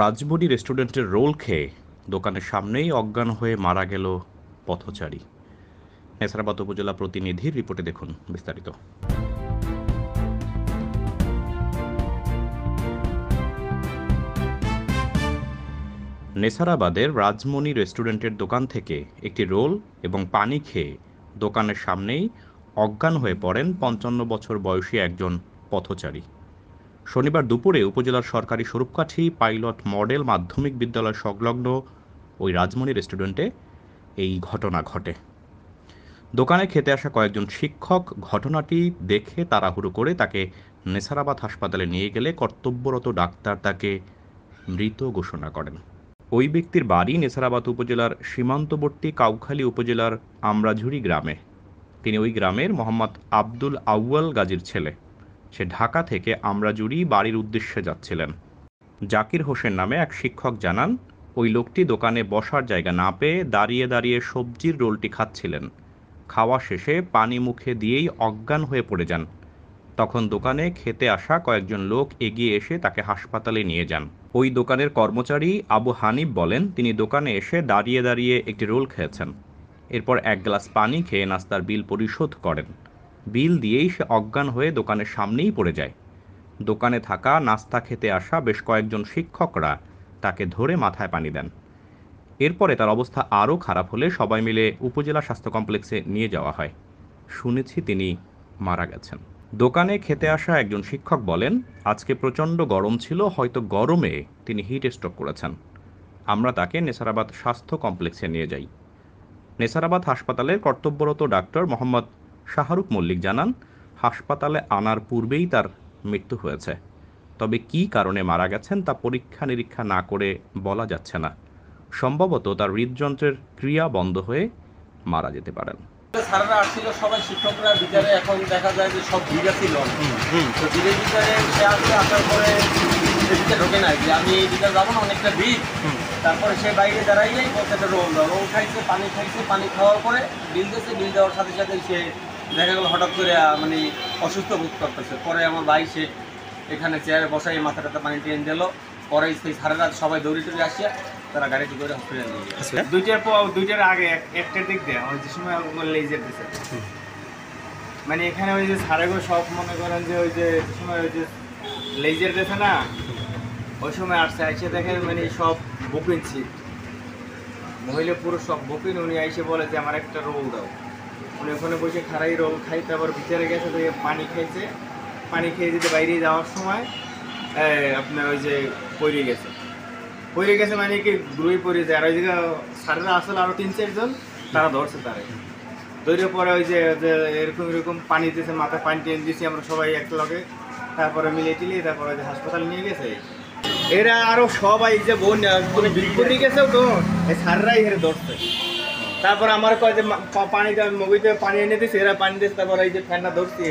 রাজমণি রেস্টুরেন্টের রোল খেয়ে দোকানের সামনেই অজ্ঞান হয়ে মারা গেল পথচারী। নেছারাবাদ উপজেলা প্রতিনিধির রিপোর্টে দেখুন বিস্তারিত। নেছারাবাদের রাজমণি রেস্টুরেন্টের দোকান থেকে একটি রোল এবং পানি খেয়ে দোকানের সামনেই অজ্ঞান হয়ে পড়েন ৫৫ বছর বয়সী একজন পথচারী। শনিবার দুপুরে উপজেলার সরকারি স্বরূপকাঠি পাইলট মডেল মাধ্যমিক বিদ্যালয় সংলগ্ন ওই রাজমণি রেস্টুরেন্টে এই ঘটনা ঘটে। দোকানে খেতে আসা কয়েকজন শিক্ষক ঘটনাটি দেখে তাড়াহুড়ো করে তাকে নেছারাবাদ হাসপাতালে নিয়ে গেলে কর্তব্যরত ডাক্তার তাকে মৃত ঘোষণা করেন। ওই ব্যক্তির বাড়ি নেছারাবাদ উপজেলার সীমান্তবর্তী কাউখালী উপজেলার আমরাঝুরি গ্রামে। তিনি ওই গ্রামের মোহাম্মদ আব্দুল আউয়াল গাজীর ছেলে। সে ঢাকা থেকে আমরাজুরি বাড়ির উদ্দেশ্যে যাচ্ছিলেন। জাকির হোসেন নামে এক শিক্ষক জানান, ওই লোকটি দোকানে বসার জায়গা না পেয়ে দাঁড়িয়ে দাঁড়িয়ে সবজির রোলটি খাচ্ছিলেন। খাওয়া শেষে পানি মুখে দিয়েই অজ্ঞান হয়ে পড়ে যান। তখন দোকানে খেতে আসা কয়েকজন লোক এগিয়ে এসে তাকে হাসপাতালে নিয়ে যান। ওই দোকানের কর্মচারী আবু হানিফ বলেন, তিনি দোকানে এসে দাঁড়িয়ে দাঁড়িয়ে একটি রোল খেয়েছেন। এরপর এক গ্লাস পানি খেয়ে নাস্তার বিল পরিশোধ করেন। বিল দিয়েই সে অজ্ঞান হয়ে দোকানের সামনেই পড়ে যায়। দোকানে থাকা নাস্তা খেতে আসা বেশ কয়েকজন শিক্ষকরা তাকে ধরে মাথায় পানি দেন। এরপরে তার অবস্থা আরও খারাপ হলে সবাই মিলে উপজেলা স্বাস্থ্য কমপ্লেক্সে নিয়ে যাওয়া হয়। শুনেছি তিনি মারা গেছেন। দোকানে খেতে আসা একজন শিক্ষক বলেন, আজকে প্রচণ্ড গরম ছিল, হয়তো গরমে তিনি হিট স্ট্রোক করেছেন। আমরা তাকে নেছারাবাদ স্বাস্থ্য কমপ্লেক্সে নিয়ে যাই। নেছারাবাদ হাসপাতালের কর্তব্যরত ডাক্তার মোহাম্মদ শাহরুখ মল্লিক জানান, হাসপাতালে আনার পূর্বেই তার মৃত্যু হয়েছে। তবে কী কারণে মারা গেছেন তা পরীক্ষা নিরীক্ষা না করে বলা যাচ্ছে না। সম্ভবত তার হৃদযন্ত্রের ক্রিয়া বন্ধ হয়ে মারা যেতে পারেন। স্যাররা আসছিল, সবাই শিক্ষকরা বিচারে, এখন দেখা যায় যে সব ভিড় ছিল। তো ভিড়ের ভিতরে সে আসার পরে ভিতরে ঢোকে নাই যে আমি এই ভিতরে যাবো না, অনেকটা ভিড়। তারপরে সে বাইরে দাঁড়াইলেই বলছে রোল দাও। রোল খাইছে, পানি খাওয়ার পরে বিল দিয়েছে। বিল দেওয়ার সাথে সাথে সে দেখা গেল হঠাৎ করে মানে অসুস্থ বোধ করতেছে। পরে আমার ভাই সে এখানে চেয়ারে বসাই মাথাটাতে পানি টেনে দিল। পরে সেই স্যারেরা সবাই দৌড়ে টৌড়ে আসিয়া তারা গাড়িতে করে হসপিটালে নিয়ে গেছে। দুইটার আগে একটার দিক দেয় ওই যে সময় লেজার দিছে, মানে এখানে ওই যে সারেগো সব মনে করেন যে ওই যে সময় ওই যে লেজার দিছে না, ওই সময় আসছে আইসে দেখে মানে সব বুকিং সিট, মহিলা পুরো সব বুকিং। উনি আইসে বলে যে আমার একটা রোল দাও। উনি ওখানে বসে খারাই রোল খাইতে, আবার ভিতরে গেছে তো পানি খাইছে। পানি খেয়ে যেতে বাইরে যাওয়ার সময় আপনার ওই যে পড়ে গেছে মানে কি গ্রুই পড়ে যায়। আর ওই জায়গা স্যারেরা আসলে আরও ৩-৪ জন তারা ধরছে, ধরে পরে ওই যে এরকম পানি দিয়েছে, মাথায় পানি টেনে দিয়েছি আমরা সবাই একটা লগে। তারপরে মিলিয়ে টিলিয়ে তারপরে যে হাসপাতালে নিয়ে গেছে। এরা আরও সবাই যে বোন বিপরীত গেছেও তো এই স্যাররাই এর ধরছে। তারপর আমার কয় যে পানি মুভিতে পানি এনে দিয়েছে, এরা পানি দিয়েছে। তারপর এই যে ফ্যানটা ধরছি